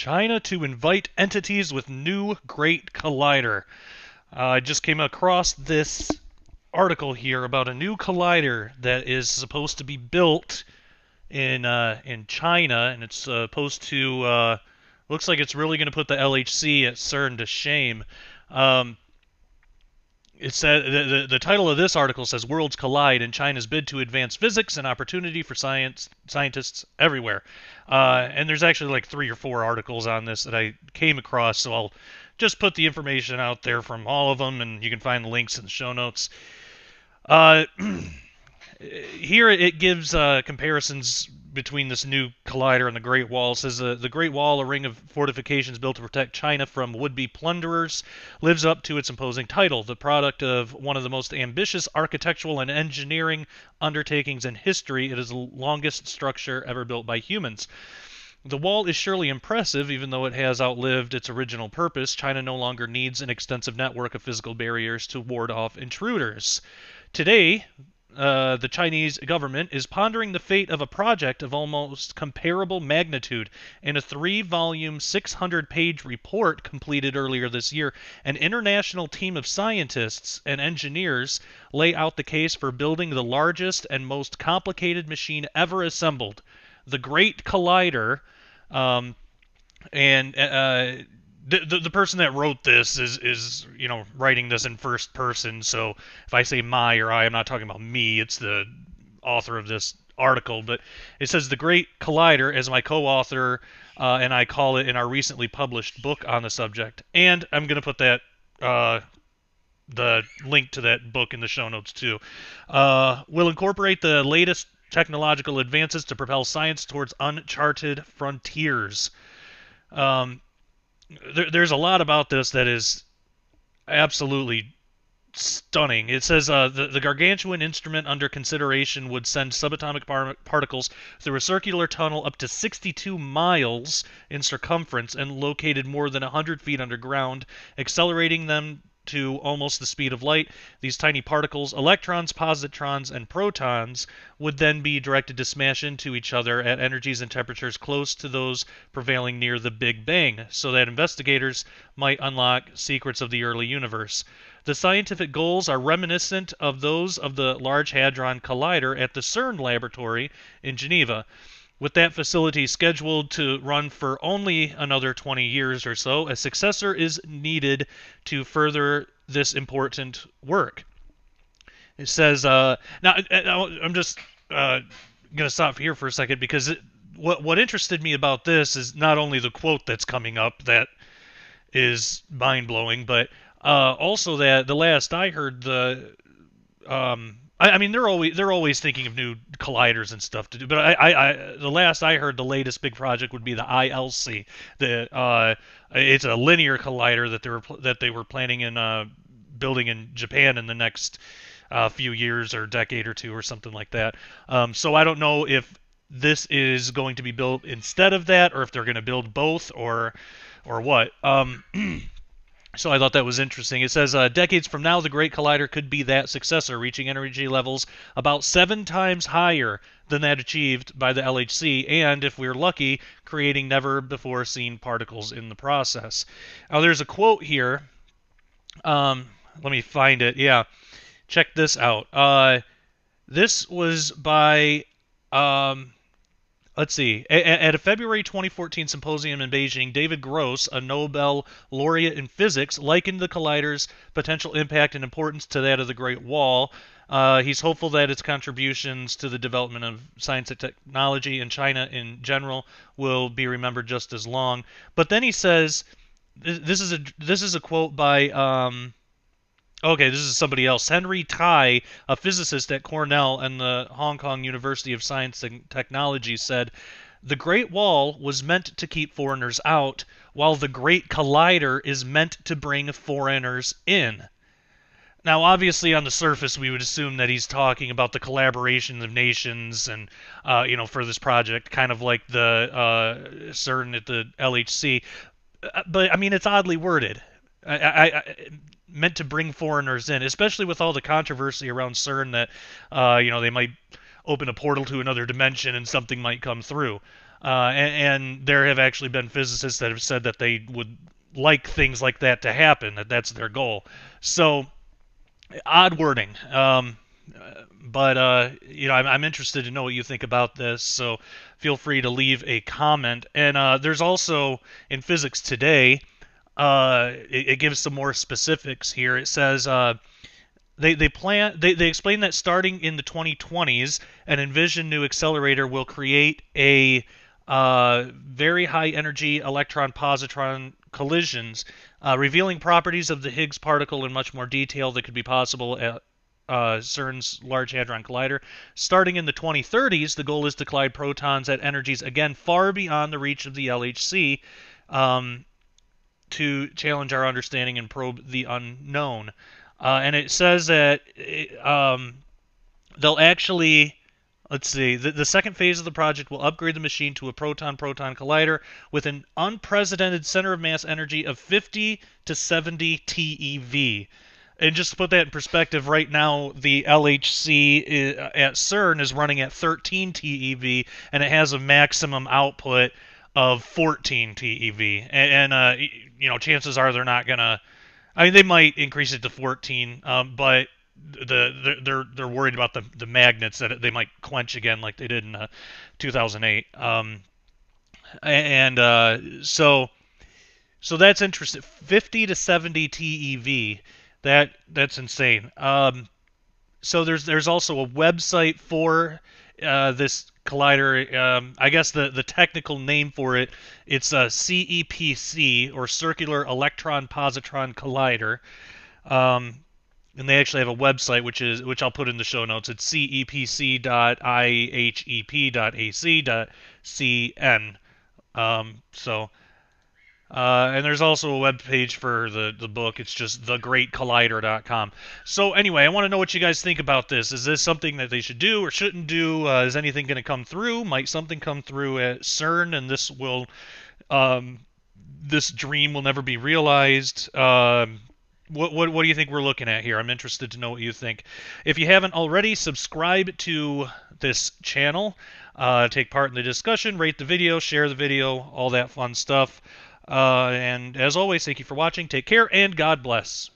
China to invite entities with new Great Collider. I just came across this article here about a new collider that is supposed to be built in China, and it's supposed to looks like it's really going to put the LHC at CERN to shame. Um, it said the title of this article says "Worlds Collide in China's Bid to Advance Physics: An Opportunity for Scientists Everywhere." And there's actually like 3 or 4 articles on this that I came across, so I'll just put the information out there from all of them, and you can find the links in the show notes. Uh, Here it gives comparisons between this new collider and the Great Wall. It says the Great Wall, a ring of fortifications built to protect China from would-be plunderers, lives up to its imposing title, the product of one of the most ambitious architectural and engineering undertakings in history. It is the longest structure ever built by humans. The wall is surely impressive, even though it has outlived its original purpose. China no longer needs an extensive network of physical barriers to ward off intruders. Today, the Chinese government is pondering the fate of a project of almost comparable magnitude. In a 3-volume, 600-page report completed earlier this year, an international team of scientists and engineers lay out the case for building the largest and most complicated machine ever assembled, the Great Collider. And the person that wrote this is writing this in first person. So if I say my or I, I'm not talking about me. It's the author of this article. But it says the Great Collider as my co-author, and I call it in our recently published book on the subject. And I'm going to put that the link to that book in the show notes too. Will incorporate the latest technological advances to propel science towards uncharted frontiers. There's a lot about this that is absolutely stunning. It says the gargantuan instrument under consideration would send subatomic particles through a circular tunnel up to 62 miles in circumference and located more than 100 feet underground, accelerating them to almost the speed of light. These tiny particles, electrons, positrons, and protons, would then be directed to smash into each other at energies and temperatures close to those prevailing near the Big Bang, so that investigators might unlock secrets of the early universe. The scientific goals are reminiscent of those of the Large Hadron Collider at the CERN laboratory in Geneva. With that facility scheduled to run for only another 20 years or so, a successor is needed to further this important work. It says, now I'm just going to stop here for a second because what interested me about this is not only the quote that's coming up that is mind-blowing, but also that the last I heard I mean, they're always thinking of new colliders and stuff to do. But the last I heard, the latest big project would be the ILC. It's a linear collider that they were planning in building in Japan in the next few years or decade or two or something like that. So I don't know if this is going to be built instead of that, or if they're going to build both, or what. So I thought that was interesting. It says, decades from now, the Great Collider could be that successor, reaching energy levels about 7 times higher than that achieved by the LHC, and, if we're lucky, creating never-before-seen particles in the process. Now, there's a quote here. Let me find it. Yeah, check this out. This was by... let's see. At a February 2014 symposium in Beijing, David Gross, a Nobel laureate in physics, likened the collider's potential impact and importance to that of the Great Wall. He's hopeful that its contributions to the development of science and technology in China in general will be remembered just as long. But then he says, this is a quote by okay, this is somebody else. Henry Tai, a physicist at Cornell and the Hong Kong University of Science and Technology, said, "The Great Wall was meant to keep foreigners out, while the Great Collider is meant to bring foreigners in." Now, obviously, on the surface, we would assume that he's talking about the collaboration of nations and, for this project, kind of like the CERN at the LHC. But, I mean, it's oddly worded. Meant to bring foreigners in, especially with all the controversy around CERN that, they might open a portal to another dimension and something might come through. and there have actually been physicists that have said that they would like things like that to happen, that that's their goal. So odd wording. But I'm interested to know what you think about this. So feel free to leave a comment. And there's also in Physics Today, it gives some more specifics here. It says they explain that starting in the 2020s, an Envision new accelerator will create a very high energy electron positron collisions, revealing properties of the Higgs particle in much more detail than could be possible at CERN's Large Hadron Collider. Starting in the 2030s, the goal is to collide protons at energies again far beyond the reach of the LHC, to challenge our understanding and probe the unknown. And it says that they'll actually, let's see, the second phase of the project will upgrade the machine to a proton-proton collider with an unprecedented center of mass energy of 50 to 70 TeV. And just to put that in perspective, right now the LHC at CERN is running at 13 TeV, and it has a maximum output of 14 TeV. And chances are they're not gonna. I mean, they might increase it to 14, but they're worried about the magnets that they might quench again, like they did in 2008. So that's interesting. 50 to 70 TeV. That's insane. So there's also a website for this collider. I guess the technical name for it's a CEPC, or Circular Electron Positron Collider. And they actually have a website which I'll put in the show notes. It's cepc.ihep.ac.cn. And there's also a web page for the book. It's just thegreatcollider.com. So anyway, I want to know what you guys think about this. Is this something that they should do or shouldn't do? Is anything going to come through? Might something come through at CERN, and this dream will never be realized? What do you think we're looking at here? I'm interested to know what you think. If you haven't already, subscribe to this channel. Take part in the discussion, rate the video, share the video, all that fun stuff. And as always, thank you for watching. Take care, and God bless.